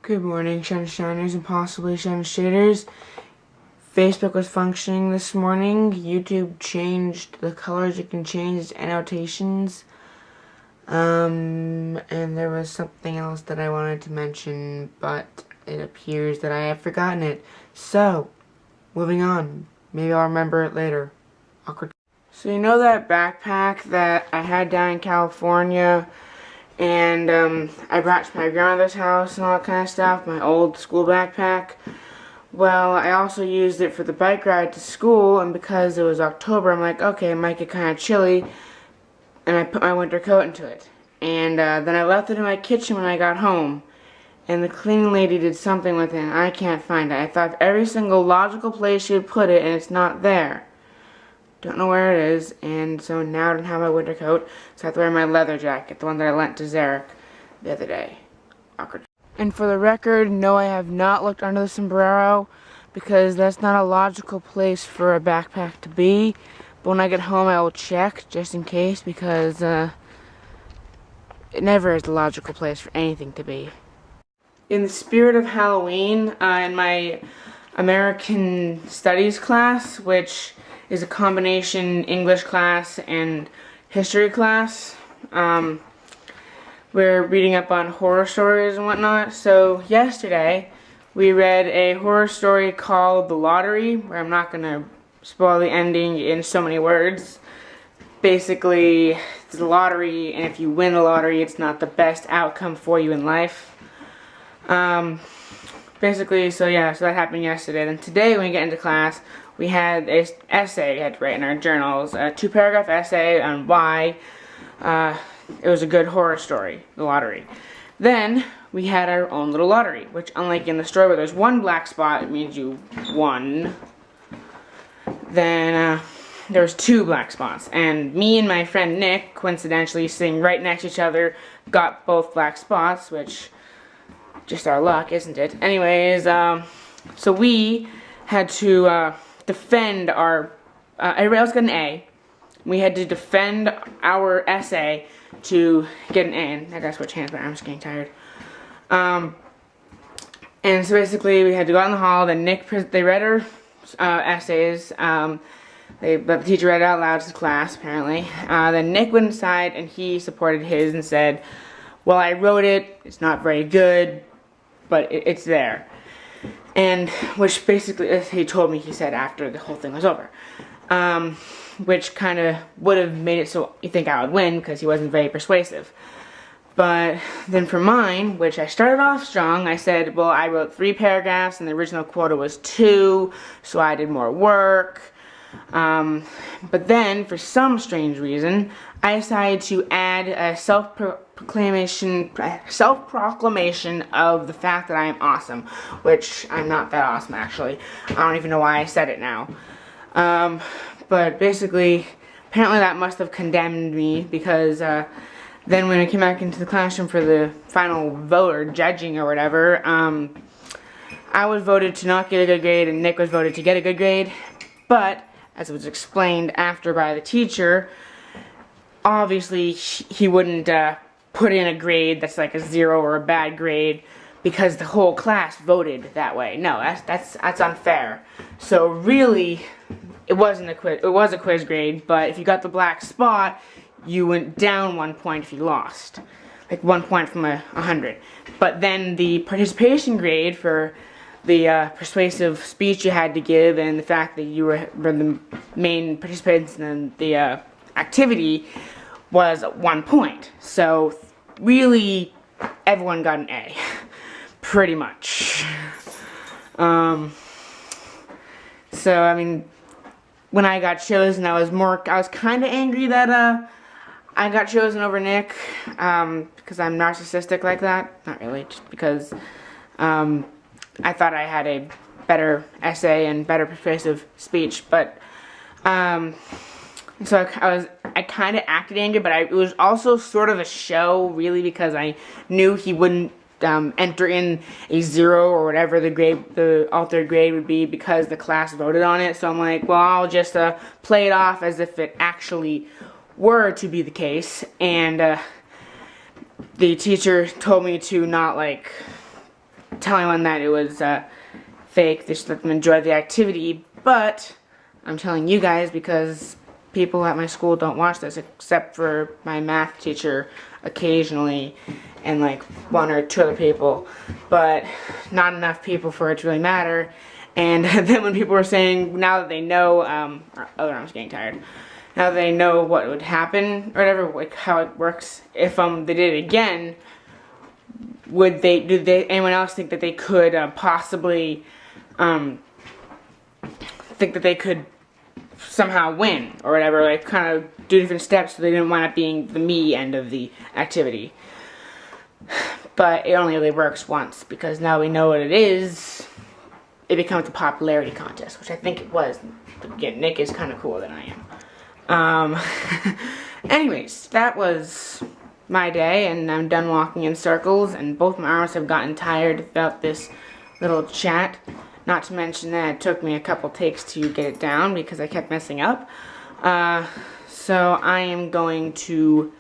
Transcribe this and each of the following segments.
Good morning, SHunSHiners and possibly SHunSHaters. Facebook was functioning this morning. YouTube changed the colors. You can change its annotations. And there was something else that I wanted to mention, but it appears that I have forgotten it. So, moving on. Maybe I'll remember it later. Awkward. So you know that backpack that I had down in California? And I brought to my grandmother's house and all that kind of stuff, my old school backpack. Well, I also used it for the bike ride to school, and because it was October, I'm like, okay, it might get kind of chilly, and I put my winter coat into it. And then I left it in my kitchen when I got home, and the cleaning lady did something with it, and I can't find it. I thought of every single logical place she would put it, and it's not there. Don't know where it is, and so now I don't have my winter coat, so I have to wear my leather jacket, the one that I lent to Zarek the other day. Awkward. And for the record, no, I have not looked under the sombrero, because that's not a logical place for a backpack to be. But when I get home, I will check, just in case, because it never is a logical place for anything to be. In the spirit of Halloween, in my American Studies class, which is a combination English class and history class. We're reading up on horror stories and whatnot. So yesterday we read a horror story called The Lottery, where I'm not going to spoil the ending in so many words. Basically, it's a lottery, and if you win the lottery, it's not the best outcome for you in life. Basically, so that happened yesterday. Then today, when we get into class, we had an essay we had to write in our journals, a 2-paragraph essay on why it was a good horror story, The Lottery. Then we had our own little lottery, which, unlike in the story where there's one black spot, it means you won. Then there was 2 black spots, and me and my friend Nick, coincidentally sitting right next to each other, got both black spots, which just our luck, isn't it? Anyways, so we had to defend our, everybody else got an A. We had to defend our essay to get an A, and I gotta switch hands, but I'm just getting tired. And so basically we had to go out in the hall, then they read our essays, but the teacher read it out loud to the class, apparently. Then Nick went inside and he supported his and said, well, I wrote it, it's not very good, but it's there. And which basically he told me, he said after the whole thing was over, which kind of would have made it so you think I would win, because he wasn't very persuasive. But then for mine, which I started off strong, I said, well, I wrote 3 paragraphs and the original quota was 2, so I did more work. But then, for some strange reason, I decided to add a self-proclamation of the fact that I am awesome, which I'm not that awesome, actually. I don't even know why I said it now. But basically, apparently that must have condemned me, because then when I came back into the classroom for the final vote or judging or whatever, I was voted to not get a good grade and Nick was voted to get a good grade. But as it was explained after by the teacher, obviously he wouldn't put in a grade that's like a 0 or a bad grade because the whole class voted that way. No, that's unfair. So really, it wasn't a quiz. It was a quiz grade, but if you got the black spot, you went down 1 point if you lost, like 1 point from 100. But then the participation grade for the persuasive speech you had to give, and the fact that you were the main participants in the activity, was 1 point. So really, everyone got an A, pretty much. So I mean, when I got chosen, I was kind of angry that I got chosen over Nick, because I'm narcissistic like that. Not really, just because I thought I had a better essay and better persuasive speech, but so I kind of acted angry, but it was also sort of a show, really, because I knew he wouldn't enter in a 0 or whatever the altered grade would be, because the class voted on it. So I'm like, well, I'll just play it off as if it actually were to be the case, and the teacher told me to not tell anyone that it was fake. They should let them enjoy the activity. But I'm telling you guys because people at my school don't watch this except for my math teacher occasionally and like 1 or 2 other people, but not enough people for it to really matter. And then when people were saying now that they know, our other arm's getting tired, now that they know what would happen or whatever, like how it works, if they did it again, did anyone else think that they could possibly think that they could somehow win or whatever, like kind of do different steps so they didn't wind up being the me end of the activity. But it only really works once because now we know what it is. It becomes a popularity contest, which I think it was. Again, Nick is kind of cooler than I am. Anyways, that was my day, and I'm done walking in circles, and both my arms have gotten tired about this little chat. Not to mention that it took me a couple takes to get it down because I kept messing up. So I am going to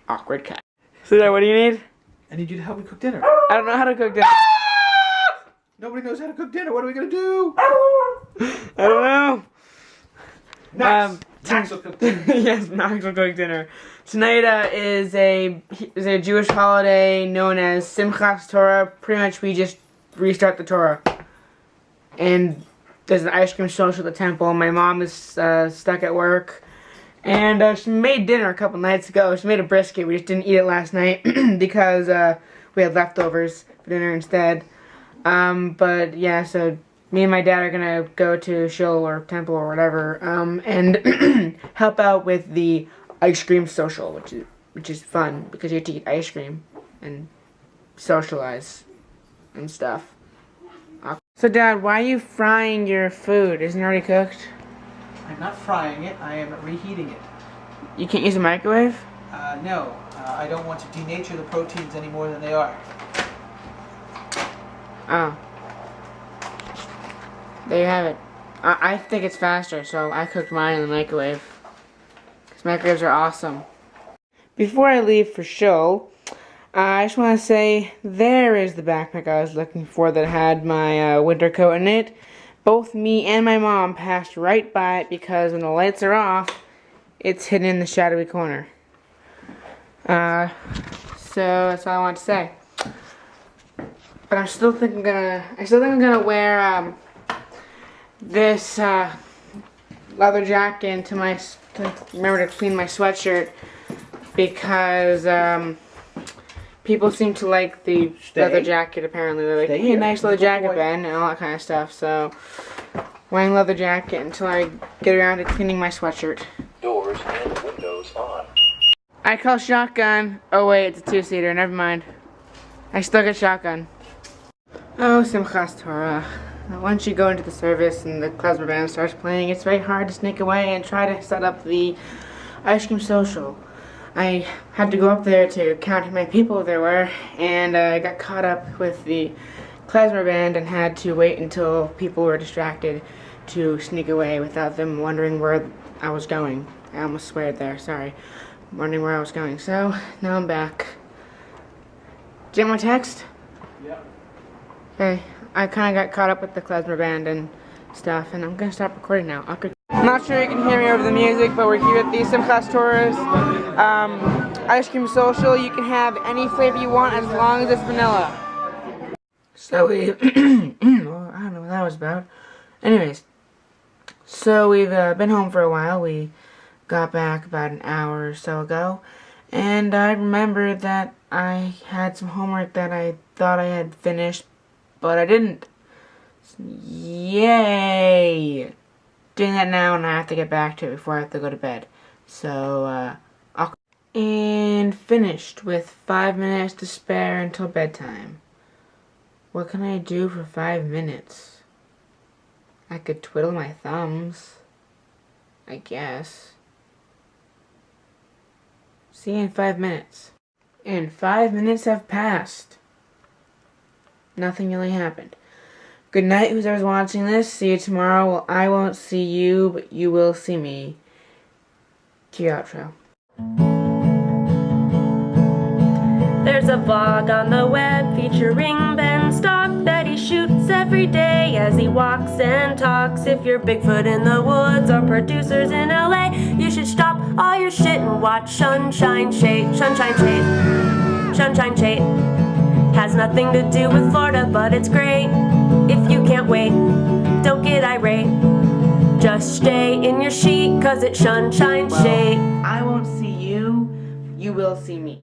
awkward cut. So what do you need? I need you to help me cook dinner. I don't know how to cook dinner. Nobody knows how to cook dinner. What are we going to do? I don't know. Max will cook dinner. Yes, Max will cook dinner. Tonight is a Jewish holiday known as Simchas Torah. Pretty much we just restart the Torah. And there's an ice cream social at the temple. My mom is stuck at work. And she made dinner a couple nights ago. She made a brisket. We just didn't eat it last night because we had leftovers for dinner instead. But yeah, so me and my dad are gonna go to shul or temple or whatever, and help out with the ice cream social, which is fun because you get to eat ice cream and socialize and stuff. So Dad, why are you frying your food? Isn't it already cooked? I'm not frying it. I am reheating it. You can't use a microwave? No. I don't want to denature the proteins any more than they are. Oh. There you have it. I think it's faster, so I cooked mine in the microwave. Because microwaves are awesome. Before I leave for shul, I just want to say there is the backpack I was looking for that had my winter coat in it. Both me and my mom passed right by it because when the lights are off, it's hidden in the shadowy corner. So that's all I want to say. But I still think I'm gonna wear this leather jacket to remember to clean my sweatshirt because people seem to like the leather jacket. Apparently, they're like, "Hey, nice leather jacket, Ben," and all that kind of stuff. So, wearing leather jacket until I get around to cleaning my sweatshirt. Doors and windows on. I call shotgun. Oh wait, it's a 2-seater. Never mind. I still get shotgun. Oh, Simchas Torah. Once you go into the service and the klezmer band starts playing, it's very hard to sneak away and try to set up the ice cream social. I had to go up there to count how many people there were, and I got caught up with the klezmer band and had to wait until people were distracted to sneak away without them wondering where I was going. I almost sweared there, sorry. Wondering where I was going. So, now I'm back. Did you get my text? Yeah. Okay, I kind of got caught up with the klezmer band and stuff, and I'm gonna stop recording now. I'm not sure you can hear me over the music, but we're here at the Simchas Torah's ice cream social. You can have any flavor you want as long as it's vanilla. So we, well, I don't know what that was about. Anyways, so we've been home for a while. We got back about an hour or so ago, and I remembered that I had some homework that I thought I had finished, but I didn't. Yay! Doing that now, and I have to get back to it before I have to go to bed. So, and finished with 5 minutes to spare until bedtime. What can I do for 5 minutes? I could twiddle my thumbs, I guess. See you in 5 minutes. And 5 minutes have passed. Nothing really happened. Good night, whoever's watching this. See you tomorrow. Well, I won't see you, but you will see me. Cue outro. There's a vlog on the web featuring Ben Stock that every day as he walks and talks. If you're Bigfoot in the woods or producers in LA, you should stop all your shit and watch SHunSHineSHate. SHunSHineSHate. SHunSHineSHate. Has nothing to do with Florida, but it's great. If you can't wait, don't get irate. Just stay in your sheet, cause it's SHunSHineSHate. I won't see you, you will see me.